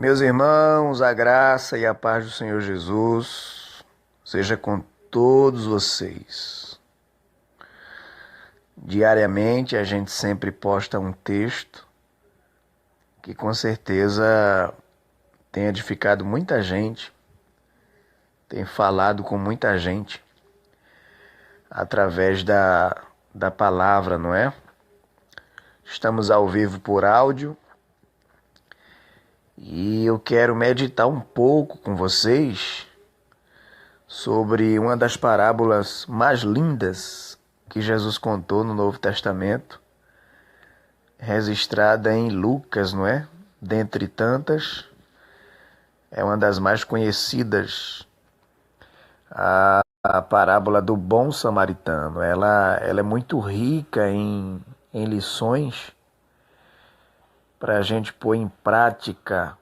Meus irmãos, a graça e a paz do Senhor Jesus seja com todos vocês. Diariamente a gente sempre posta um texto que com certeza tem edificado muita gente, tem falado com muita gente através da palavra, não é? Estamos ao vivo por áudio e eu quero meditar um pouco com vocês sobre uma das parábolas mais lindas que Jesus contou no Novo Testamento, registrada em Lucas, não é? Dentre tantas, é uma das mais conhecidas, a parábola do bom samaritano. Ela é muito rica em lições para a gente pôr em prática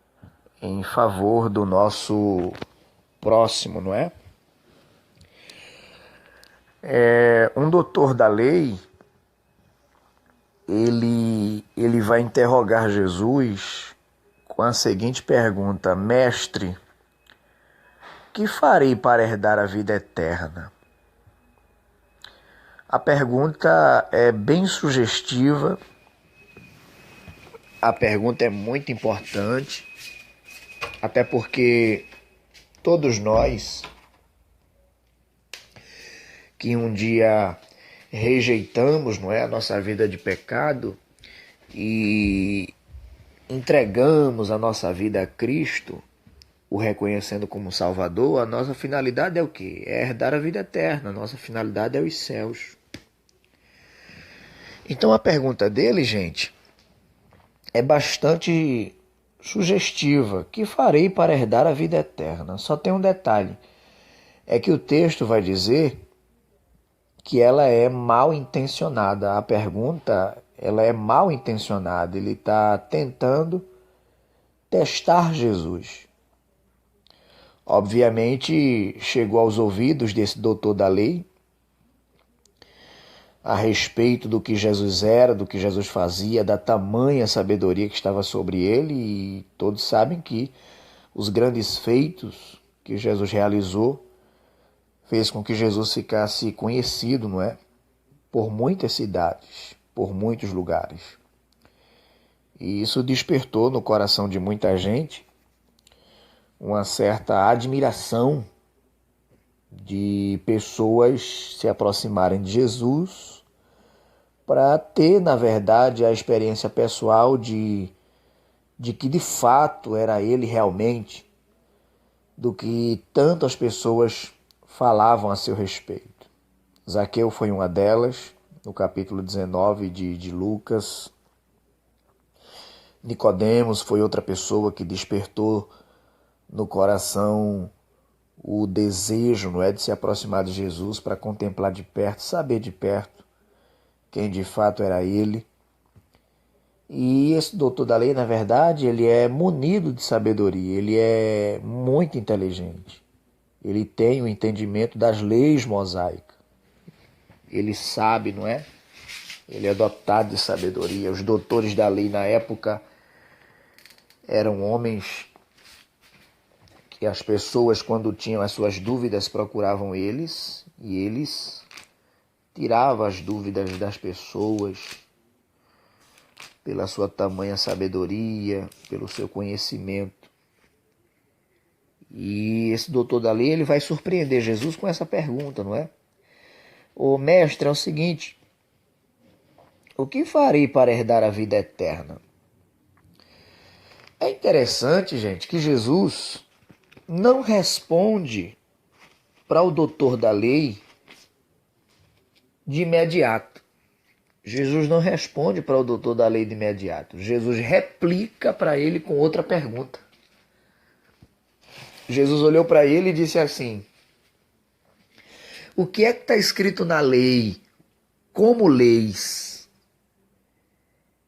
em favor do nosso próximo, não é? Um doutor da lei, ele vai interrogar Jesus com a seguinte pergunta: Mestre, que farei para herdar a vida eterna? A pergunta é bem sugestiva, a pergunta é muito importante, até porque todos nós que um dia rejeitamos, não é, a nossa vida de pecado e entregamos a nossa vida a Cristo, o reconhecendo como Salvador, a nossa finalidade é o quê? É herdar a vida eterna, a nossa finalidade é os céus. Então a pergunta dele, gente, é bastante sugestiva. Que farei para herdar a vida eterna? Só tem um detalhe, é que o texto vai dizer que ela é mal intencionada. A pergunta, ela é mal intencionada. Ele está tentando testar Jesus. Obviamente, chegou aos ouvidos desse doutor da lei a respeito do que Jesus era, do que Jesus fazia, da tamanha sabedoria que estava sobre ele, e todos sabem que os grandes feitos que Jesus realizou fez com que Jesus ficasse conhecido, não é? Por muitas cidades, por muitos lugares. E isso despertou no coração de muita gente uma certa admiração de pessoas se aproximarem de Jesus para ter, na verdade, a experiência pessoal de que de fato era ele realmente, do que tantas pessoas falavam a seu respeito. Zaqueu foi uma delas, no capítulo 19 de Lucas. Nicodemos foi outra pessoa que despertou no coração o desejo, não é, de se aproximar de Jesus para contemplar de perto, saber de perto quem de fato era ele. E esse doutor da lei, na verdade, ele é munido de sabedoria, ele é muito inteligente. Ele tem o entendimento das leis mosaicas. Ele sabe, não é? Ele é dotado de sabedoria. Os doutores da lei na época eram homens que as pessoas, quando tinham as suas dúvidas, procuravam eles, e eles tiravam as dúvidas das pessoas pela sua tamanha sabedoria, pelo seu conhecimento. E esse doutor da lei, ele vai surpreender Jesus com essa pergunta, não é? Ô mestre, é o seguinte: o que farei para herdar a vida eterna? É interessante, gente, que Jesus não responde para o doutor da lei de imediato. Jesus não responde para o doutor da lei de imediato. Jesus replica para ele com outra pergunta. Jesus olhou para ele e disse assim: o que é que está escrito na lei? Como leis?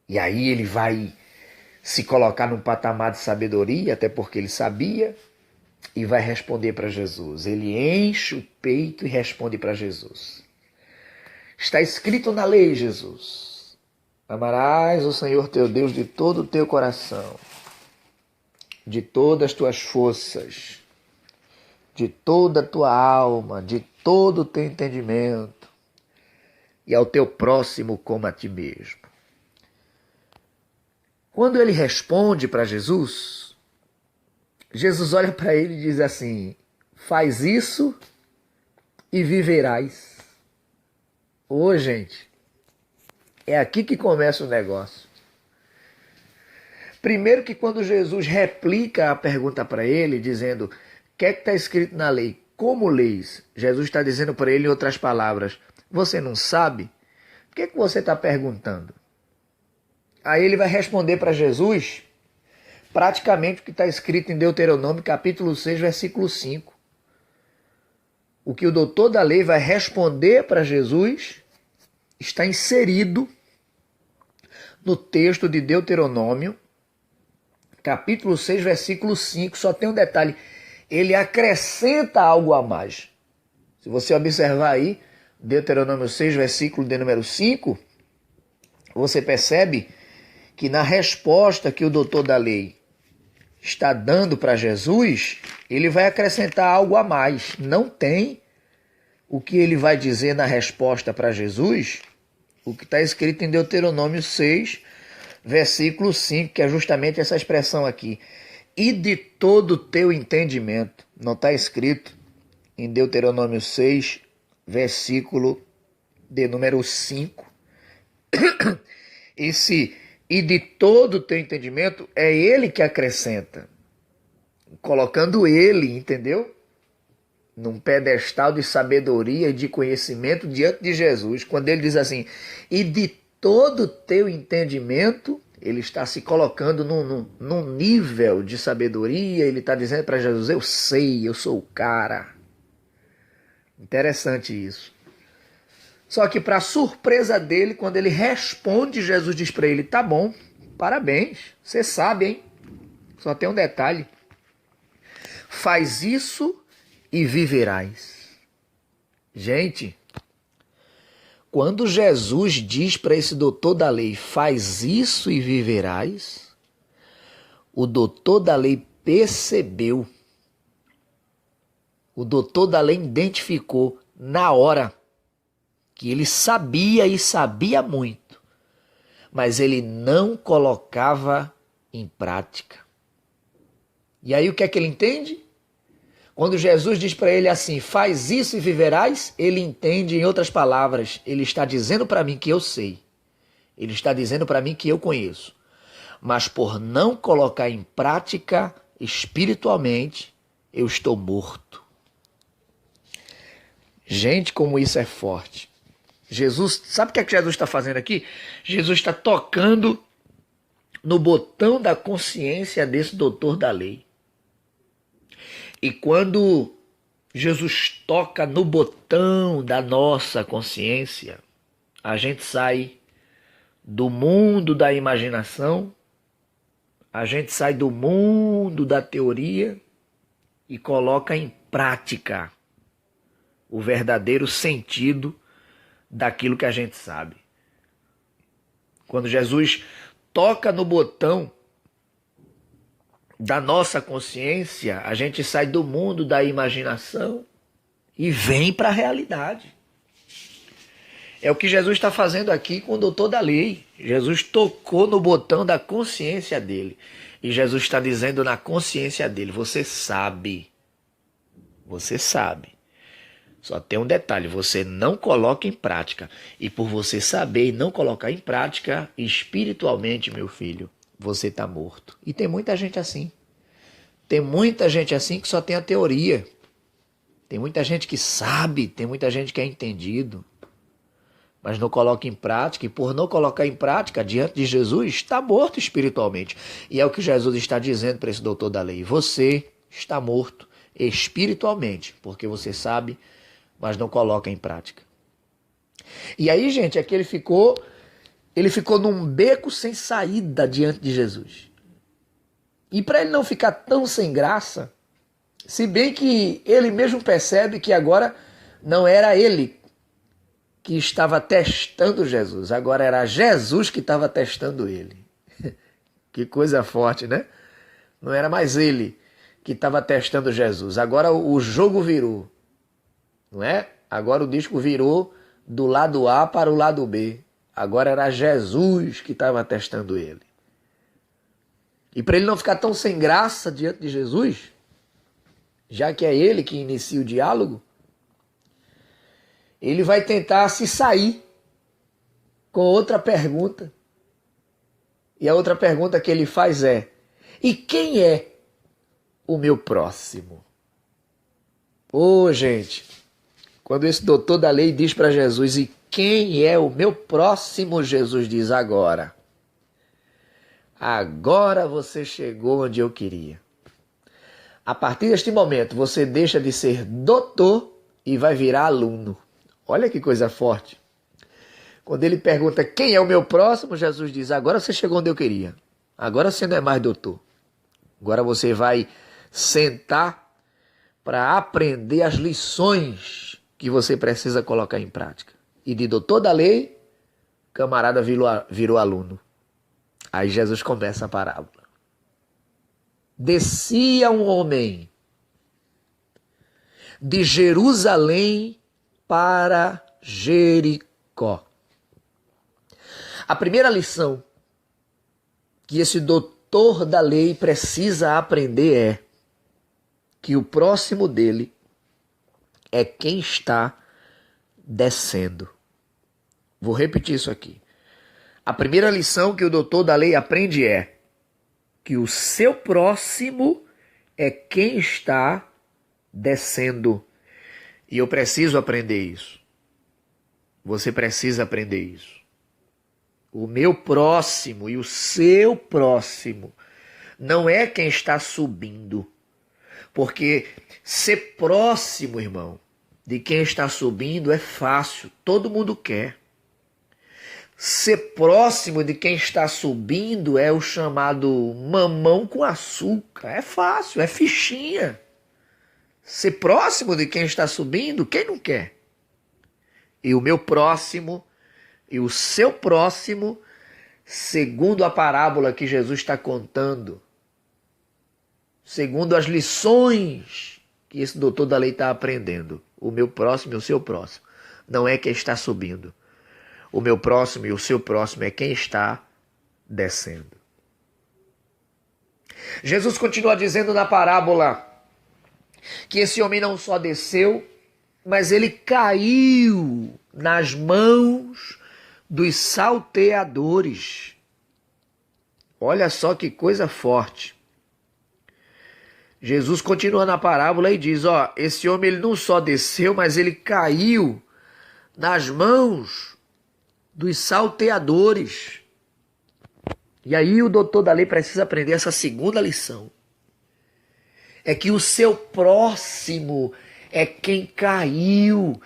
E aí ele vai se colocar num patamar de sabedoria, até porque ele sabia, e vai responder para Jesus. Ele enche o peito e responde para Jesus. Está escrito na lei, Jesus: amarás o Senhor teu Deus de todo o teu coração, de todas as tuas forças, de toda a tua alma, de todo o teu entendimento, e ao teu próximo como a ti mesmo. Quando ele responde para Jesus, Jesus olha para ele e diz assim: faz isso e viverás. Ô, gente, é aqui que começa o negócio. Primeiro que quando Jesus replica a pergunta para ele, dizendo: o que é que está escrito na lei? Como leis? Jesus está dizendo para ele, em outras palavras: você não sabe? Por que você está perguntando? Aí ele vai responder para Jesus praticamente o que está escrito em Deuteronômio, capítulo 6, versículo 5. O que o doutor da lei vai responder para Jesus está inserido no texto de Deuteronômio, capítulo 6, versículo 5. Só tem um detalhe: ele acrescenta algo a mais. Se você observar aí, Deuteronômio 6, versículo de número 5, você percebe que na resposta que o doutor da lei está dando para Jesus, ele vai acrescentar algo a mais. Não tem o que ele vai dizer na resposta para Jesus, o que está escrito em Deuteronômio 6, versículo 5, que é justamente essa expressão aqui. E de todo o teu entendimento. Não está escrito em Deuteronômio 6, versículo de número 5. Esse e de todo o teu entendimento é ele que acrescenta, colocando ele, entendeu? Num pedestal de sabedoria e de conhecimento diante de Jesus. Quando ele diz assim, e de todo o teu entendimento, ele está se colocando num nível de sabedoria, ele está dizendo para Jesus: eu sei, eu sou o cara. Interessante isso. Só que, para surpresa dele, quando ele responde, Jesus diz para ele: tá bom, parabéns, você sabe, hein? Só tem um detalhe: faz isso e viverás. Gente, quando Jesus diz para esse doutor da lei: faz isso e viverás, o doutor da lei percebeu, o doutor da lei identificou na hora que ele sabia e sabia muito, mas ele não colocava em prática. E aí o que é que ele entende? Quando Jesus diz para ele assim, faz isso e viverás, ele entende, em outras palavras, ele está dizendo para mim que eu sei, ele está dizendo para mim que eu conheço, mas por não colocar em prática espiritualmente, eu estou morto. Gente, como isso é forte. Jesus, sabe o que é que Jesus está fazendo aqui? Jesus está tocando no botão da consciência desse doutor da lei. E quando Jesus toca no botão da nossa consciência, a gente sai do mundo da imaginação, a gente sai do mundo da teoria e coloca em prática o verdadeiro sentido daquilo que a gente sabe. Quando Jesus toca no botão da nossa consciência, a gente sai do mundo da imaginação e vem para a realidade. É o que Jesus está fazendo aqui com o doutor da lei. Jesus tocou no botão da consciência dele. E Jesus está dizendo na consciência dele: você sabe. Você sabe. Só tem um detalhe, você não coloca em prática. E por você saber e não colocar em prática, espiritualmente, meu filho, você está morto. E tem muita gente assim. Tem muita gente assim que só tem a teoria. Tem muita gente que sabe, tem muita gente que é entendido, mas não coloca em prática. E por não colocar em prática, diante de Jesus, está morto espiritualmente. E é o que Jesus está dizendo para esse doutor da lei. Você está morto espiritualmente, porque você sabe, mas não coloca em prática. E aí, gente, é que ele ficou num beco sem saída diante de Jesus. E para ele não ficar tão sem graça, se bem que ele mesmo percebe que agora não era ele que estava testando Jesus, agora era Jesus que estava testando ele. Que coisa forte, né? Não era mais ele que estava testando Jesus. Agora o jogo virou, não é? Agora o disco virou do lado A para o lado B. Agora era Jesus que estava testando ele. E para ele não ficar tão sem graça diante de Jesus, já que é ele que inicia o diálogo, ele vai tentar se sair com outra pergunta. E a outra pergunta que ele faz é: e quem é o meu próximo? Ô, gente, quando esse doutor da lei diz para Jesus: e quem é o meu próximo? Jesus diz: agora. Agora você chegou onde eu queria. A partir deste momento, você deixa de ser doutor e vai virar aluno. Olha que coisa forte. Quando ele pergunta quem é o meu próximo, Jesus diz: agora você chegou onde eu queria. Agora você não é mais doutor. Agora você vai sentar para aprender as lições que você precisa colocar em prática. E de doutor da lei, camarada virou aluno. Aí Jesus começa a parábola. Descia um homem de Jerusalém para Jericó. A primeira lição que esse doutor da lei precisa aprender é que o próximo dele é quem está descendo. Vou repetir isso aqui. A primeira lição que o doutor da lei aprende é que o seu próximo é quem está descendo. E eu preciso aprender isso. Você precisa aprender isso. O meu próximo e o seu próximo não é quem está subindo. Porque ser próximo, irmão, de quem está subindo é fácil. Todo mundo quer. Ser próximo de quem está subindo é o chamado mamão com açúcar. É fácil, é fichinha. Ser próximo de quem está subindo, quem não quer? E o meu próximo e o seu próximo, segundo a parábola que Jesus está contando, segundo as lições que esse doutor da lei está aprendendo, o meu próximo e o seu próximo, não é quem está subindo. O meu próximo e o seu próximo é quem está descendo. Jesus continua dizendo na parábola que esse homem não só desceu, mas ele caiu nas mãos dos salteadores. Olha só que coisa forte. Jesus continua na parábola e diz, esse homem ele não só desceu, mas ele caiu nas mãos dos salteadores. E aí o doutor da lei precisa aprender essa segunda lição. É que o seu próximo é quem caiu,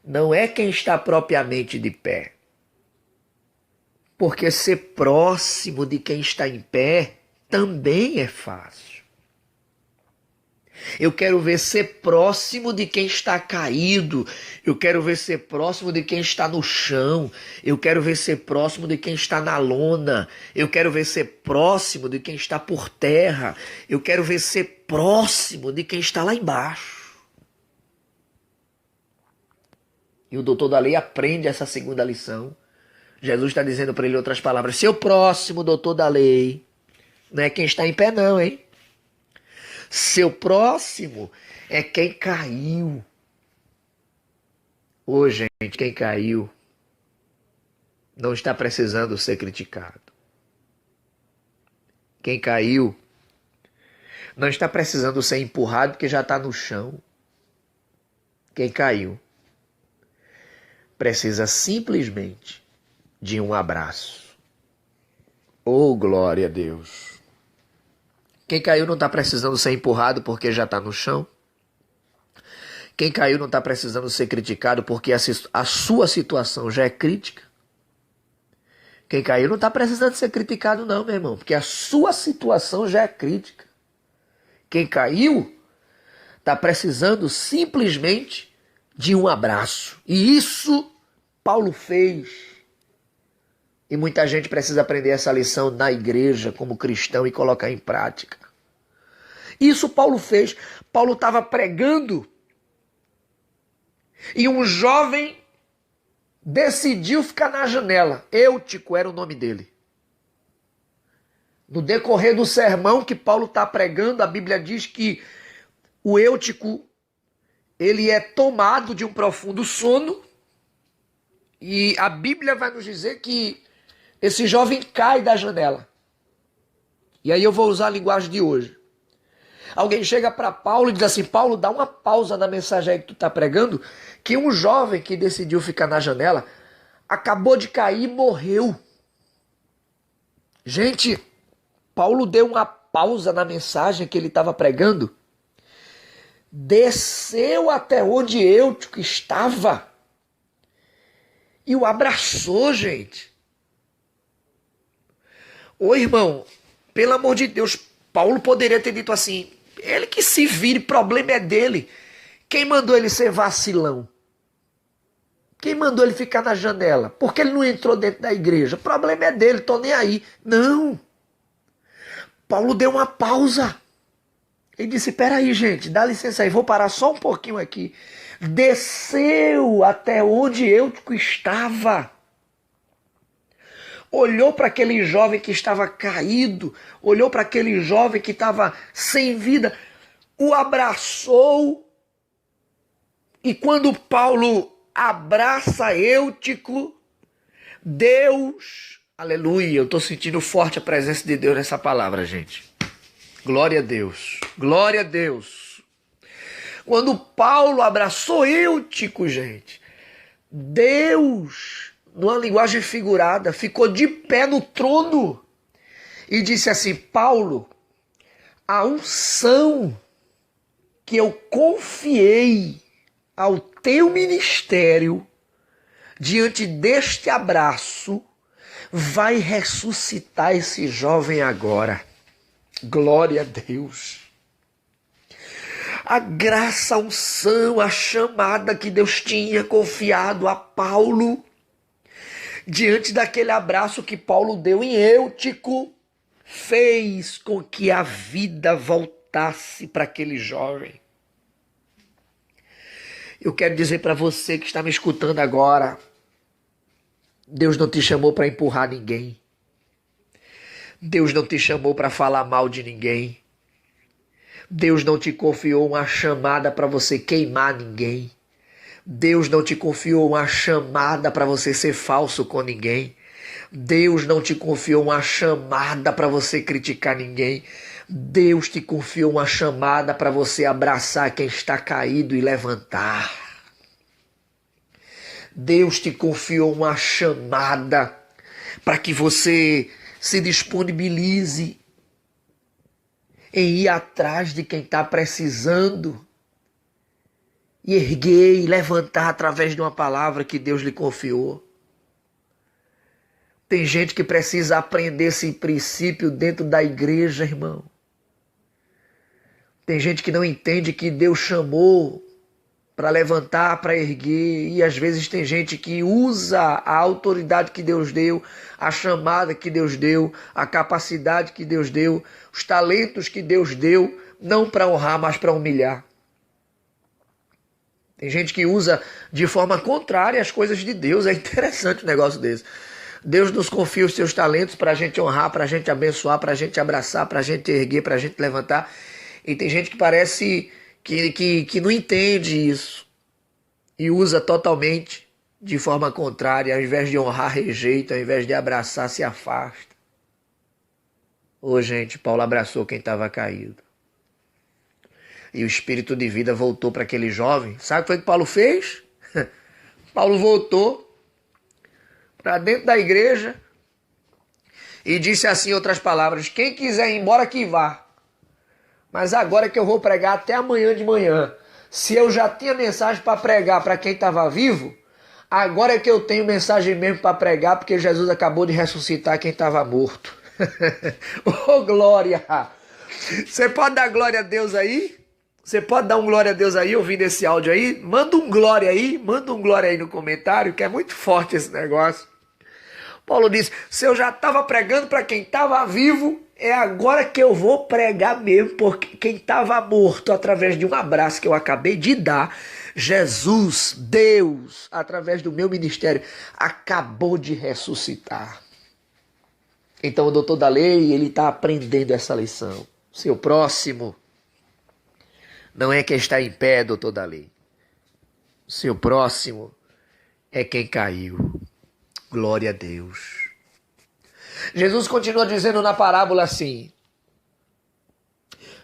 não é quem está propriamente de pé. Porque ser próximo de quem está em pé também é fácil. Eu quero ver ser próximo de quem está caído. Eu quero ver ser próximo de quem está no chão. Eu quero ver ser próximo de quem está na lona. Eu quero ver ser próximo de quem está por terra. Eu quero ver ser próximo de quem está lá embaixo. E o doutor da lei aprende essa segunda lição. Jesus está dizendo para ele outras palavras. Seu próximo, doutor da lei, não é quem está em pé não, hein? Seu próximo é quem caiu. Ô, gente, quem caiu não está precisando ser criticado. Quem caiu não está precisando ser empurrado porque já está no chão. Quem caiu precisa simplesmente de um abraço. Oh, glória a Deus. Quem caiu não está precisando ser empurrado porque já está no chão. Quem caiu não está precisando ser criticado porque a sua situação já é crítica. Quem caiu não está precisando ser criticado não, meu irmão, porque a sua situação já é crítica. Quem caiu está precisando simplesmente de um abraço. E isso Paulo fez. E muita gente precisa aprender essa lição na igreja como cristão e colocar em prática. Isso Paulo fez. Paulo estava pregando e um jovem decidiu ficar na janela. Eutico era o nome dele. No decorrer do sermão que Paulo está pregando, a Bíblia diz que o Eutico, ele é tomado de um profundo sono, e a Bíblia vai nos dizer que esse jovem cai da janela. E aí eu vou usar a linguagem de hoje. Alguém chega para Paulo e diz assim: Paulo, dá uma pausa na mensagem aí que tu está pregando, que um jovem que decidiu ficar na janela acabou de cair e morreu. Gente, Paulo deu uma pausa na mensagem que ele estava pregando, desceu até onde Eutico estava e o abraçou, gente. Ô irmão, pelo amor de Deus, Paulo poderia ter dito assim: ele que se vire, problema é dele. Quem mandou ele ser vacilão? Quem mandou ele ficar na janela? Por que ele não entrou dentro da igreja? O problema é dele, tô nem aí. Não. Paulo deu uma pausa. Ele disse: peraí, gente, dá licença aí, vou parar só um pouquinho aqui. Desceu até onde Eutico estava. Olhou para aquele jovem que estava caído, olhou para aquele jovem que estava sem vida, o abraçou. E quando Paulo abraça Eutico, Deus, aleluia, eu estou sentindo forte a presença de Deus nessa palavra, gente. Glória a Deus, glória a Deus. Quando Paulo abraçou Eutico, gente, Deus, numa linguagem figurada, ficou de pé no trono e disse assim: Paulo, a unção que eu confiei ao teu ministério, diante deste abraço, vai ressuscitar esse jovem agora. Glória a Deus. A graça, a unção, a chamada que Deus tinha confiado a Paulo, diante daquele abraço que Paulo deu em Eutico, fez com que a vida voltasse para aquele jovem. Eu quero dizer para você que está me escutando agora, Deus não te chamou para empurrar ninguém. Deus não te chamou para falar mal de ninguém. Deus não te confiou uma chamada para você queimar ninguém. Deus não te confiou uma chamada para você ser falso com ninguém. Deus não te confiou uma chamada para você criticar ninguém. Deus te confiou uma chamada para você abraçar quem está caído e levantar. Deus te confiou uma chamada para que você se disponibilize em ir atrás de quem está precisando e erguer e levantar através de uma palavra que Deus lhe confiou. Tem gente que precisa aprender esse princípio dentro da igreja, irmão. Tem gente que não entende que Deus chamou para levantar, para erguer, e às vezes tem gente que usa a autoridade que Deus deu, a chamada que Deus deu, a capacidade que Deus deu, os talentos que Deus deu, não para honrar, mas para humilhar. Tem gente que usa de forma contrária as coisas de Deus. É interessante um negócio desse. Deus nos confia os seus talentos para a gente honrar, para a gente abençoar, para a gente abraçar, para a gente erguer, para a gente levantar. E tem gente que parece que não entende isso e usa totalmente de forma contrária. Ao invés de honrar, rejeita. Ao invés de abraçar, se afasta. Ô, gente, Paulo abraçou quem estava caído. E o espírito de vida voltou para aquele jovem. Sabe o que foi que Paulo fez? Paulo voltou para dentro da igreja e disse assim, em outras palavras: quem quiser ir embora que vá. Mas agora que eu vou pregar até amanhã de manhã. Se eu já tinha mensagem para pregar para quem estava vivo, agora é que eu tenho mensagem mesmo para pregar, porque Jesus acabou de ressuscitar quem estava morto. Oh, glória! Você pode dar glória a Deus aí? Você pode dar um glória a Deus aí, ouvindo esse áudio aí? Manda um glória aí no comentário, que é muito forte esse negócio. Paulo disse: se eu já estava pregando para quem estava vivo, é agora que eu vou pregar mesmo, porque quem estava morto através de um abraço que eu acabei de dar, Jesus, Deus, através do meu ministério, acabou de ressuscitar. Então o doutor da lei, ele está aprendendo essa lição. Seu próximo não é quem está em pé, doutor da lei. Seu próximo é quem caiu. Glória a Deus. Jesus continua dizendo na parábola assim: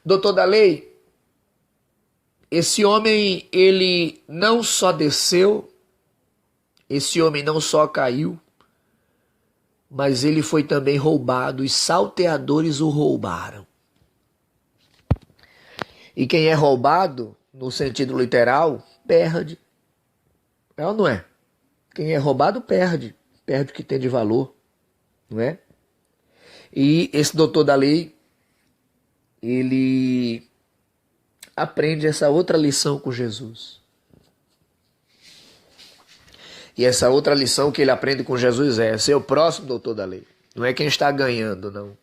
doutor da lei, esse homem, ele não só desceu, esse homem não só caiu, mas ele foi também roubado, os salteadores o roubaram. E quem é roubado, no sentido literal, perde. É ou não é? Quem é roubado perde o que tem de valor, não é? E esse doutor da lei, ele aprende essa outra lição com Jesus. E essa outra lição que ele aprende com Jesus é: seu próximo, doutor da lei, não é quem está ganhando, não.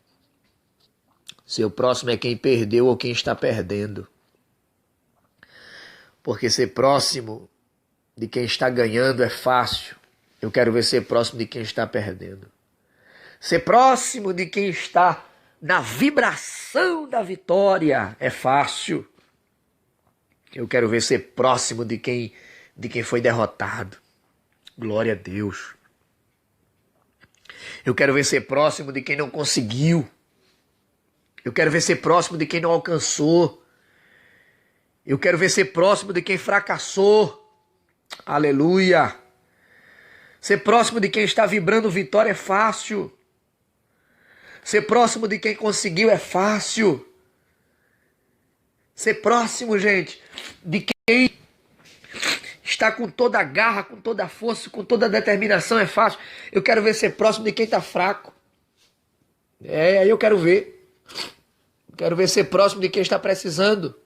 Seu próximo é quem perdeu ou quem está perdendo. Porque ser próximo de quem está ganhando é fácil. Eu quero ver ser próximo de quem está perdendo. Ser próximo de quem está na vibração da vitória é fácil. Eu quero ver ser próximo de quem foi derrotado. Glória a Deus. Eu quero ver ser próximo de quem não conseguiu. Eu quero ver ser próximo de quem não alcançou. Eu quero ver ser próximo de quem fracassou. Aleluia. Ser próximo de quem está vibrando vitória é fácil. Ser próximo de quem conseguiu é fácil. Ser próximo, gente, de quem está com toda a garra, com toda a força, com toda a determinação é fácil. Eu quero ver ser próximo de quem está fraco. Aí eu quero ver. Quero ver ser próximo de quem está precisando.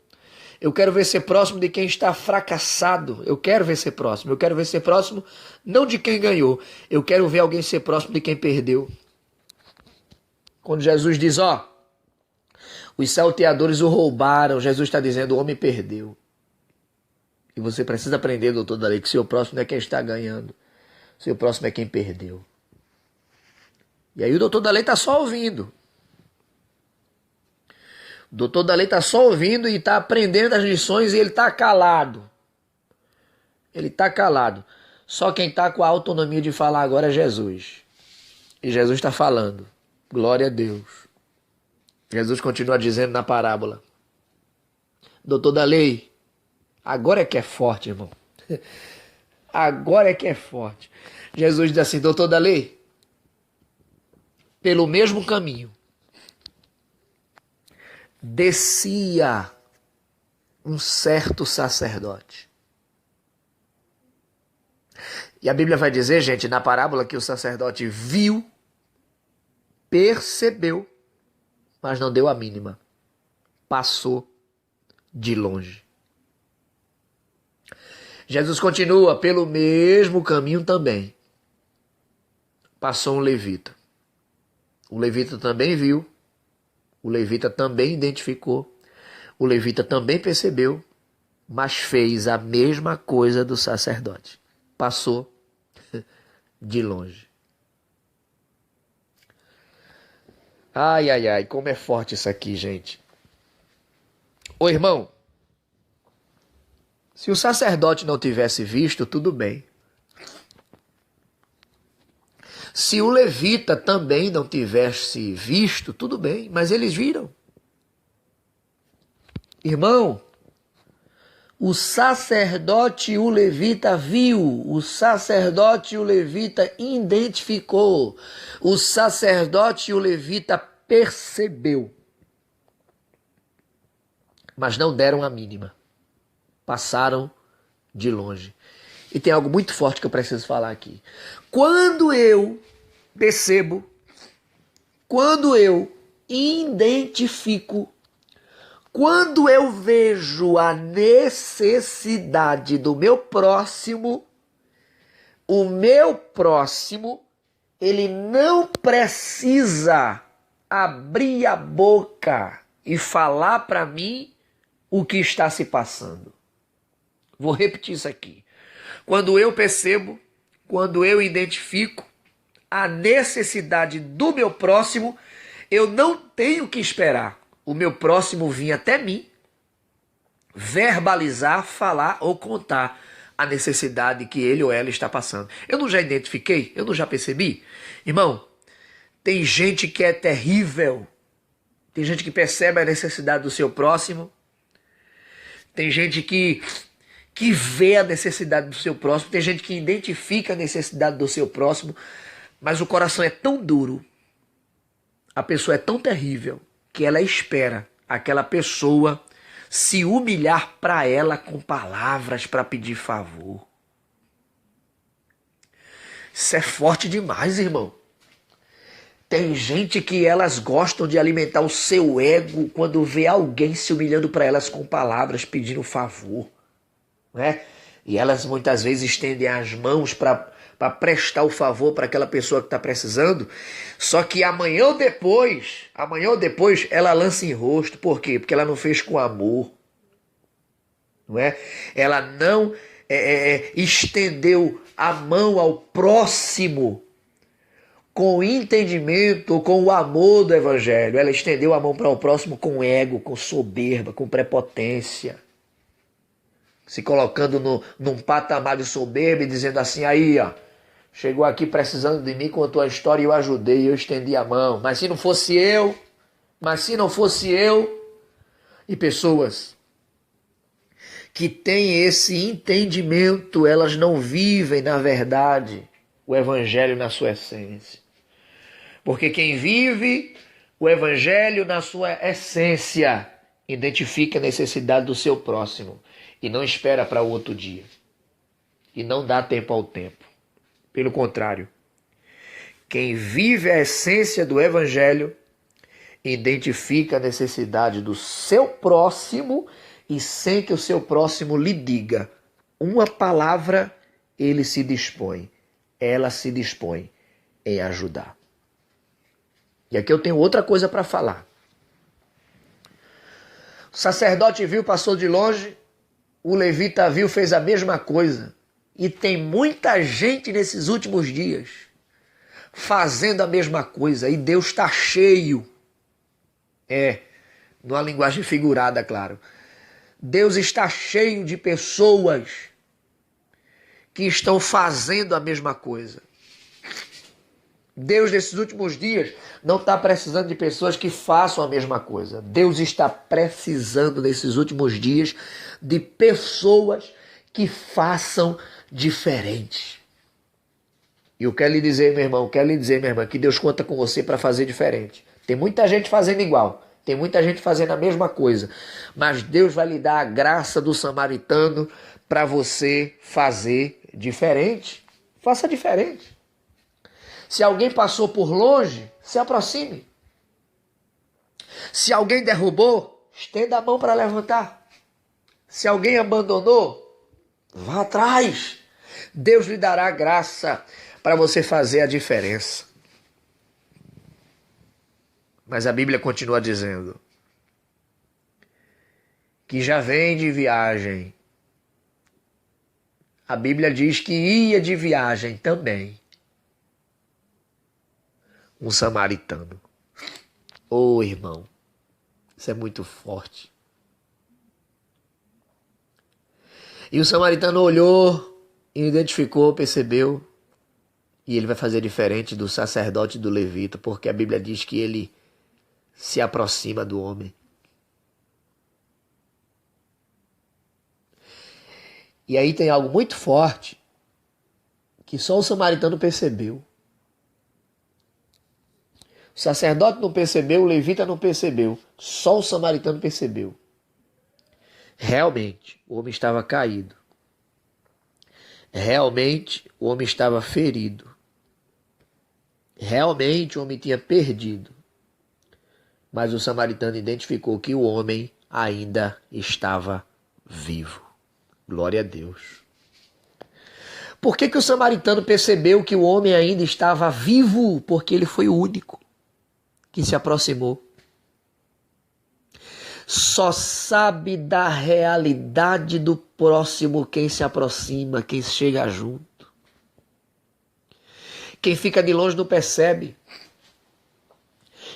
Eu quero ver ser próximo de quem está fracassado. Eu quero ver ser próximo. Eu quero ver ser próximo não de quem ganhou. Eu quero ver alguém ser próximo de quem perdeu. Quando Jesus diz, os salteadores o roubaram, Jesus está dizendo, o homem perdeu. E você precisa aprender, doutor da lei, que seu próximo não é quem está ganhando. Seu próximo é quem perdeu. E aí o doutor da lei está só ouvindo. O doutor da lei está só ouvindo e está aprendendo as lições e ele está calado. Ele está calado. Só quem está com a autonomia de falar agora é Jesus. E Jesus está falando. Glória a Deus. Jesus continua dizendo na parábola. Doutor da lei, agora é que é forte, irmão. Agora é que é forte. Jesus diz assim, doutor da lei, pelo mesmo caminho, descia um certo sacerdote. E a Bíblia vai dizer, gente, na parábola que o sacerdote viu, percebeu, mas não deu a mínima. Passou de longe. Jesus continua, pelo mesmo caminho também. Passou um levita. O levita também viu. O levita também identificou. O levita também percebeu, mas fez a mesma coisa do sacerdote. Passou de longe. Ai, ai, ai, como é forte isso aqui, gente. Ô irmão, se o sacerdote não tivesse visto, tudo bem. Se o levita também não tivesse visto, tudo bem, mas eles viram. Irmão, o sacerdote e o levita viu, o sacerdote e o levita identificou, o sacerdote e o levita percebeu, mas não deram a mínima, passaram de longe. E tem algo muito forte que eu preciso falar aqui. Quando eu percebo, quando eu identifico, quando eu vejo a necessidade do meu próximo, o meu próximo, ele não precisa abrir a boca e falar para mim o que está se passando. Vou repetir isso aqui. Quando eu percebo, quando eu identifico a necessidade do meu próximo, eu não tenho que esperar o meu próximo vir até mim, verbalizar, falar ou contar a necessidade que ele ou ela está passando. Eu não já identifiquei? Eu não já percebi? Irmão, tem gente que é terrível. Tem gente que percebe a necessidade do seu próximo. Tem gente que vê a necessidade do seu próximo. Tem gente que identifica a necessidade do seu próximo. Mas o coração é tão duro. A pessoa é tão terrível que ela espera aquela pessoa se humilhar para ela com palavras para pedir favor. Isso é forte demais, irmão. Tem gente que elas gostam de alimentar o seu ego quando vê alguém se humilhando para elas com palavras pedindo favor, né? E elas muitas vezes estendem as mãos para prestar o favor para aquela pessoa que está precisando, só que amanhã ou depois ela lança em rosto. Por quê? Porque ela não fez com amor, não é? Ela não estendeu a mão ao próximo com o entendimento, com o amor do evangelho. Ela estendeu a mão para o próximo com ego, com soberba, com prepotência, se colocando num patamar de soberba e dizendo assim: aí, ó, chegou aqui precisando de mim, contou a história e eu ajudei, eu estendi a mão. Mas se não fosse eu, E pessoas que têm esse entendimento, elas não vivem, na verdade, o evangelho na sua essência. Porque quem vive o evangelho na sua essência identifica a necessidade do seu próximo e não espera para o outro dia. E não dá tempo ao tempo. Pelo contrário, quem vive a essência do evangelho identifica a necessidade do seu próximo e sem que o seu próximo lhe diga uma palavra, ele se dispõe, ela se dispõe em ajudar. E aqui eu tenho outra coisa para falar. O sacerdote viu, passou de longe, o levita viu, fez a mesma coisa. E tem muita gente nesses últimos dias fazendo a mesma coisa. E Deus está cheio. Numa linguagem figurada, claro. Deus está cheio de pessoas que estão fazendo a mesma coisa. Deus, nesses últimos dias, não está precisando de pessoas que façam a mesma coisa. Deus está precisando, nesses últimos dias, de pessoas que façam diferente. E eu quero lhe dizer, meu irmão, minha irmã, que Deus conta com você para fazer diferente. Tem muita gente fazendo igual, tem muita gente fazendo a mesma coisa, mas Deus vai lhe dar a graça do samaritano para você fazer diferente. Faça diferente. Se alguém passou por longe, se aproxime. Se alguém derrubou, estenda a mão para levantar. Se alguém abandonou, vá atrás. Deus lhe dará graça para você fazer a diferença. Mas a Bíblia continua dizendo que já vem de viagem. A Bíblia diz que ia de viagem também um samaritano. Oh, irmão, isso é muito forte. E o samaritano olhou, identificou, percebeu, e ele vai fazer diferente do sacerdote e do levita, porque a Bíblia diz que ele se aproxima do homem. E aí tem algo muito forte que só o samaritano percebeu. O sacerdote não percebeu, o levita não percebeu, só o samaritano percebeu. Realmente, o homem estava caído. Realmente, o homem estava ferido. Realmente, o homem tinha perdido. Mas o samaritano identificou que o homem ainda estava vivo. Glória a Deus. Por que o samaritano percebeu que o homem ainda estava vivo? Porque ele foi o único. que se aproximou. Só sabe da realidade do próximo quem se aproxima, quem chega junto. Quem fica de longe não percebe.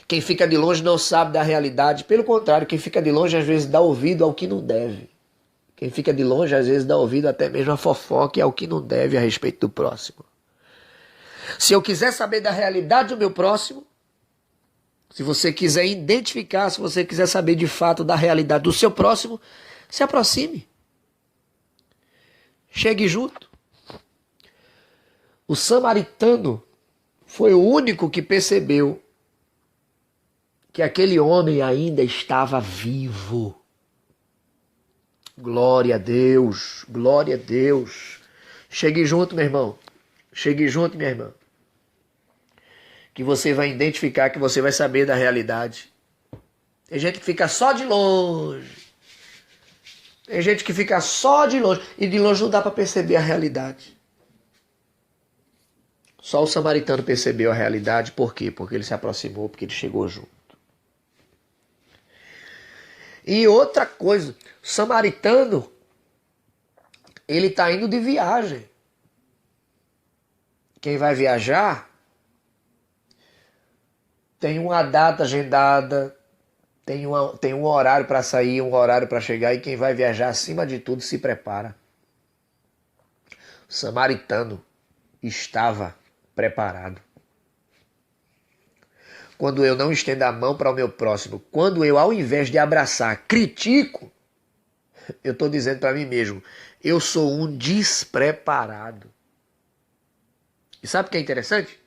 Quem fica de longe não sabe da realidade. Pelo contrário, quem fica de longe às vezes dá ouvido ao que não deve. Quem fica de longe às vezes dá ouvido até mesmo a fofoca e ao que não deve a respeito do próximo. Se eu quiser saber da realidade do meu próximo, se você quiser identificar, se você quiser saber de fato da realidade do seu próximo, se aproxime. Chegue junto. O samaritano foi o único que percebeu que aquele homem ainda estava vivo. Glória a Deus, glória a Deus. Chegue junto, meu irmão. Chegue junto, minha irmã. Que você vai identificar, que você vai saber da realidade. Tem gente que fica só de longe. Tem gente que fica só de longe. E de longe não dá para perceber a realidade. Só o samaritano percebeu a realidade. Por quê? Porque ele se aproximou, porque ele chegou junto. E outra coisa, o samaritano, ele está indo de viagem. Quem vai viajar tem uma data agendada, tem um horário para sair, um horário para chegar, e quem vai viajar, acima de tudo, se prepara. O samaritano estava preparado. Quando eu não estendo a mão para o meu próximo, quando eu, ao invés de abraçar, critico, eu estou dizendo para mim mesmo, eu sou um despreparado. E sabe o que é interessante?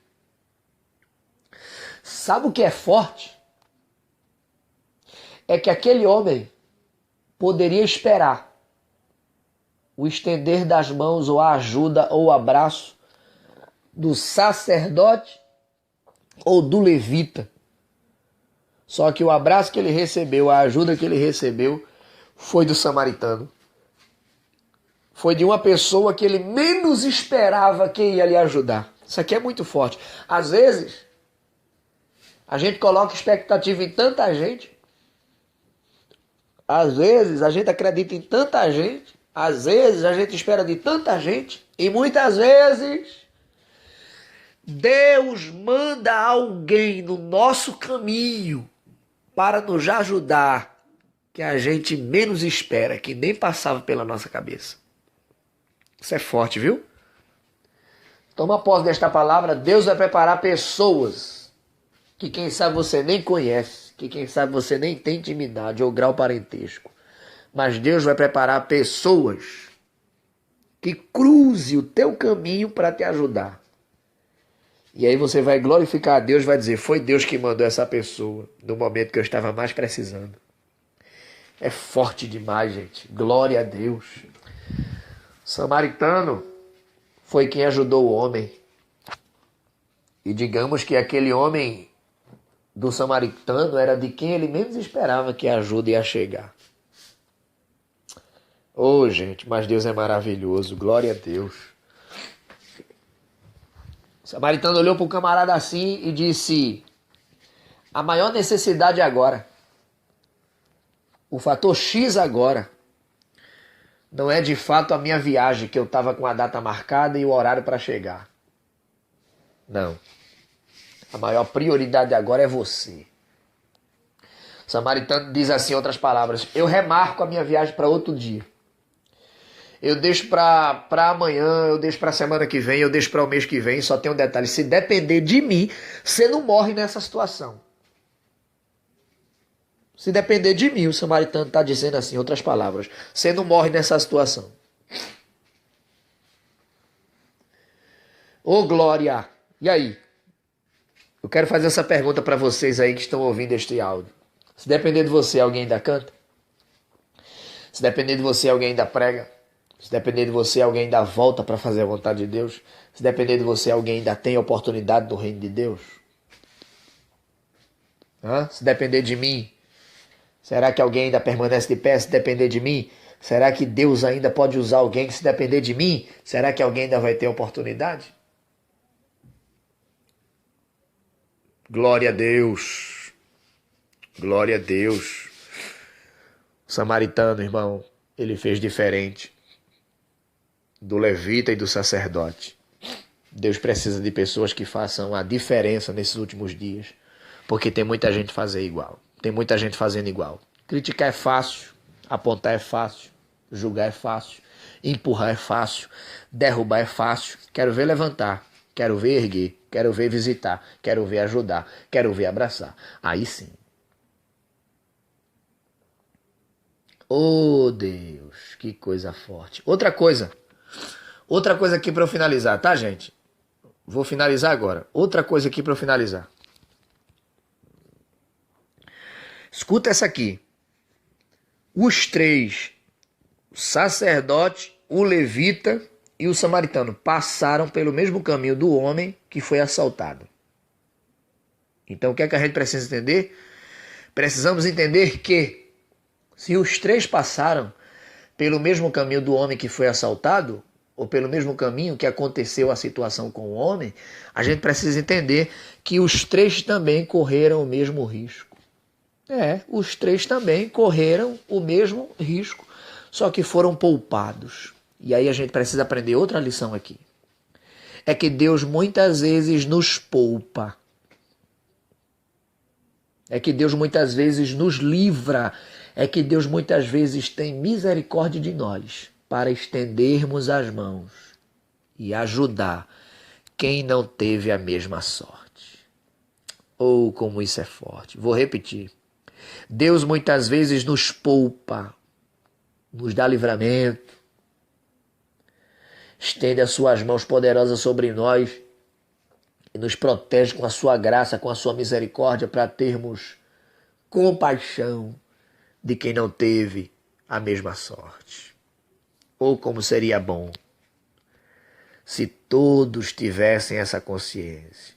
Sabe o que é forte? É que aquele homem poderia esperar o estender das mãos ou a ajuda ou o abraço do sacerdote ou do levita. Só que o abraço que ele recebeu, a ajuda que ele recebeu, foi do samaritano. Foi de uma pessoa que ele menos esperava que ia lhe ajudar. Isso aqui é muito forte. Às vezes, a gente coloca expectativa em tanta gente. Às vezes, a gente acredita em tanta gente. Às vezes, a gente espera de tanta gente. E muitas vezes, Deus manda alguém no nosso caminho para nos ajudar, que a gente menos espera, que nem passava pela nossa cabeça. Isso é forte, viu? Toma posse desta palavra. Deus vai preparar pessoas que quem sabe você nem conhece, que quem sabe você nem tem intimidade ou grau parentesco. Mas Deus vai preparar pessoas que cruze o teu caminho para te ajudar. E aí você vai glorificar a Deus, vai dizer, foi Deus que mandou essa pessoa no momento que eu estava mais precisando. É forte demais, gente. Glória a Deus. O samaritano foi quem ajudou o homem. E digamos que aquele homem do samaritano era de quem ele menos esperava que a ajuda ia chegar. Oh, gente, mas Deus é maravilhoso. Glória a Deus. O samaritano olhou para o camarada assim e disse, a maior necessidade agora, o fator X agora, não é de fato a minha viagem, que eu estava com a data marcada e o horário para chegar. Não. A maior prioridade agora é você. O samaritano diz assim, em outras palavras, eu remarco a minha viagem para outro dia. Eu deixo para amanhã, eu deixo para a semana que vem, eu deixo para o mês que vem. Só tem um detalhe, se depender de mim, você não morre nessa situação. Se depender de mim, o samaritano está dizendo assim, em outras palavras, você não morre nessa situação. Ô glória! E aí? Eu quero fazer essa pergunta para vocês aí que estão ouvindo este áudio. Se depender de você, alguém ainda canta? Se depender de você, alguém ainda prega? Se depender de você, alguém ainda volta para fazer a vontade de Deus? Se depender de você, alguém ainda tem oportunidade do reino de Deus? Se depender de mim, será que alguém ainda permanece de pé? Se depender de mim, será que Deus ainda pode usar alguém? Se depender de mim, será que alguém ainda vai ter oportunidade? Glória a Deus. Glória a Deus. O samaritano, irmão, ele fez diferente do levita e do sacerdote. Deus precisa de pessoas que façam a diferença nesses últimos dias, porque tem muita gente fazendo igual. Tem muita gente fazendo igual. Criticar é fácil, apontar é fácil, julgar é fácil, empurrar é fácil, derrubar é fácil. Quero ver levantar, quero ver erguer, quero ver visitar, quero ver ajudar, quero ver abraçar. Aí sim. Oh, Deus, que coisa forte. Outra coisa aqui para eu finalizar, tá, gente? Vou finalizar agora. Outra coisa aqui para eu finalizar. Escuta essa aqui. Os três, o sacerdote, o levita e o samaritano, passaram pelo mesmo caminho do homem que foi assaltado. Então, o que é que a gente precisa entender? Precisamos entender que se os três passaram pelo mesmo caminho do homem que foi assaltado, ou pelo mesmo caminho que aconteceu a situação com o homem, a gente precisa entender que os três também correram o mesmo risco. Os três também correram o mesmo risco, só que foram poupados. E aí a gente precisa aprender outra lição aqui. É que Deus muitas vezes nos poupa. É que Deus muitas vezes nos livra. É que Deus muitas vezes tem misericórdia de nós para estendermos as mãos e ajudar quem não teve a mesma sorte. Oh, como isso é forte. Vou repetir. Deus muitas vezes nos poupa, nos dá livramento, estende as suas mãos poderosas sobre nós e nos protege com a sua graça, com a sua misericórdia, para termos compaixão de quem não teve a mesma sorte. Ou como seria bom se todos tivessem essa consciência.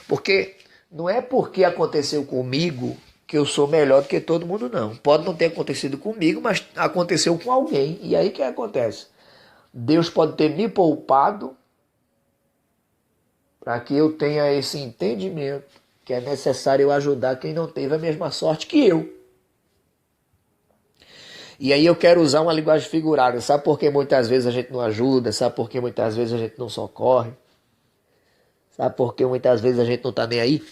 Porque não é porque aconteceu comigo que eu sou melhor do que todo mundo, não. Pode não ter acontecido comigo, mas aconteceu com alguém. E aí o que acontece? Deus pode ter me poupado para que eu tenha esse entendimento que é necessário eu ajudar quem não teve a mesma sorte que eu. E aí eu quero usar uma linguagem figurada. Sabe por que muitas vezes a gente não ajuda? Sabe por que muitas vezes a gente não socorre? Sabe por que muitas vezes a gente não está nem aí?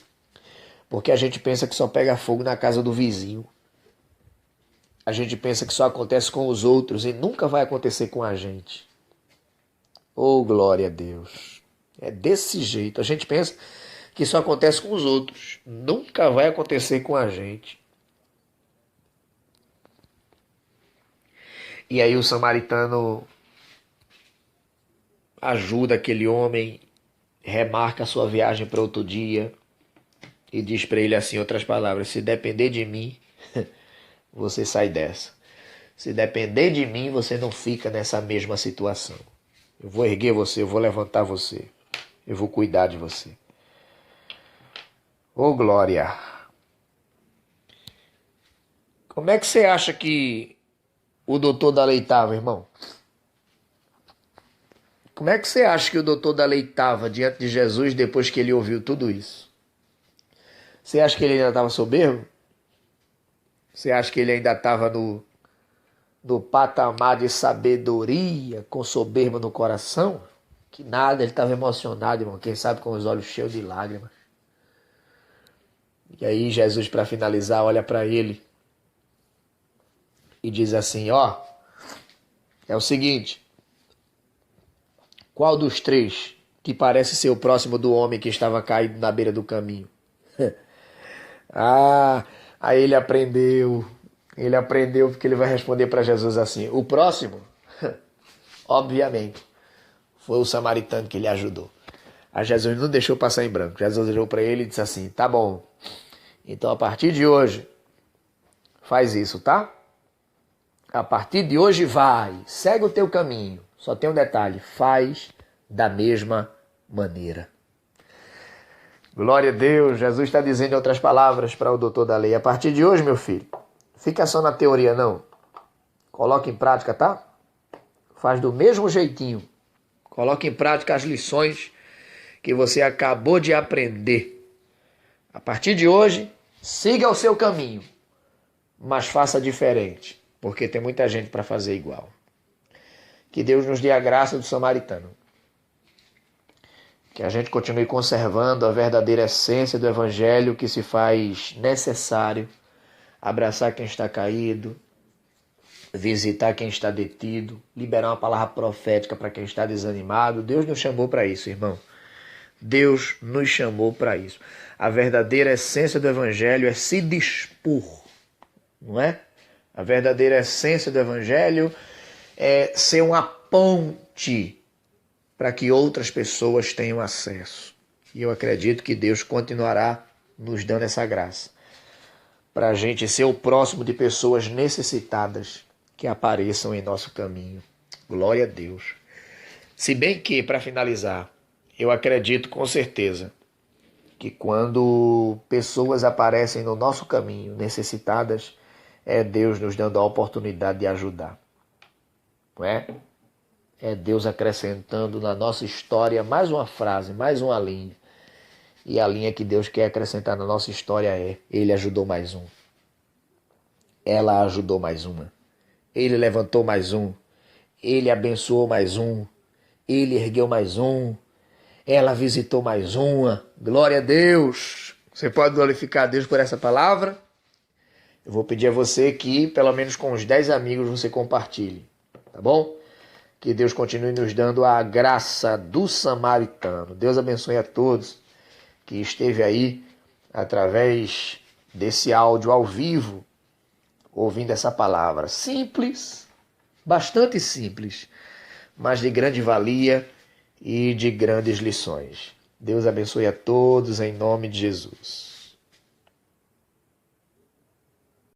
Porque a gente pensa que só pega fogo na casa do vizinho. A gente pensa que só acontece com os outros e nunca vai acontecer com a gente. Oh, glória a Deus. É desse jeito. A gente pensa que só acontece com os outros. Nunca vai acontecer com a gente. E aí o samaritano ajuda aquele homem, remarca a sua viagem para outro dia e diz para ele assim, em outras palavras, se depender de mim, você sai dessa. Se depender de mim, você não fica nessa mesma situação. Eu vou erguer você, eu vou levantar você, eu vou cuidar de você. Ô glória! Como é que você acha que o doutor da lei estava, irmão? Como é que você acha que o doutor da lei estava diante de Jesus depois que ele ouviu tudo isso? Você acha que ele ainda estava soberbo? Você acha que ele ainda estava no patamar de sabedoria, com soberba no coração? Que nada, ele estava emocionado, irmão. Quem sabe com os olhos cheios de lágrimas. E aí Jesus, para finalizar, olha para ele e diz assim, é o seguinte, qual dos três que parece ser o próximo do homem que estava caído na beira do caminho? Aí ele aprendeu porque ele vai responder para Jesus assim, o próximo, obviamente, foi o samaritano que ele ajudou. Aí Jesus não deixou passar em branco, Jesus olhou para ele e disse assim, tá bom, então a partir de hoje, faz isso, tá? A partir de hoje vai, segue o teu caminho. Só tem um detalhe, faz da mesma maneira. Glória a Deus, Jesus está dizendo em outras palavras para o doutor da lei. A partir de hoje, meu filho, fica só na teoria não. Coloca em prática, tá? Faz do mesmo jeitinho. Coloca em prática as lições que você acabou de aprender. A partir de hoje, Siga o seu caminho, mas faça diferente, porque tem muita gente para fazer igual. Que Deus nos dê a graça do samaritano. Que a gente continue conservando a verdadeira essência do Evangelho, que se faz necessário abraçar quem está caído, visitar quem está detido, liberar uma palavra profética para quem está desanimado. Deus nos chamou para isso, irmão. Deus nos chamou para isso. A verdadeira essência do Evangelho é se dispor, não é? A verdadeira essência do Evangelho é ser uma ponte para que outras pessoas tenham acesso. E eu acredito que Deus continuará nos dando essa graça, para a gente ser o próximo de pessoas necessitadas que apareçam em nosso caminho. Glória a Deus. Se bem que, para finalizar, eu acredito com certeza que quando pessoas aparecem no nosso caminho necessitadas, é Deus nos dando a oportunidade de ajudar. Não é? É Deus acrescentando na nossa história mais uma frase, mais uma linha. E a linha que Deus quer acrescentar na nossa história é: Ele ajudou mais um. Ela ajudou mais uma. Ele levantou mais um. Ele abençoou mais um. Ele ergueu mais um. Ela visitou mais uma. Glória a Deus. Você pode glorificar a Deus por essa palavra? Eu vou pedir a você que, pelo menos com os 10 amigos, você compartilhe. Tá bom? Que Deus continue nos dando a graça do samaritano. Deus abençoe a todos que esteve aí através desse áudio ao vivo, ouvindo essa palavra. Simples, bastante simples, mas de grande valia e de grandes lições. Deus abençoe a todos em nome de Jesus.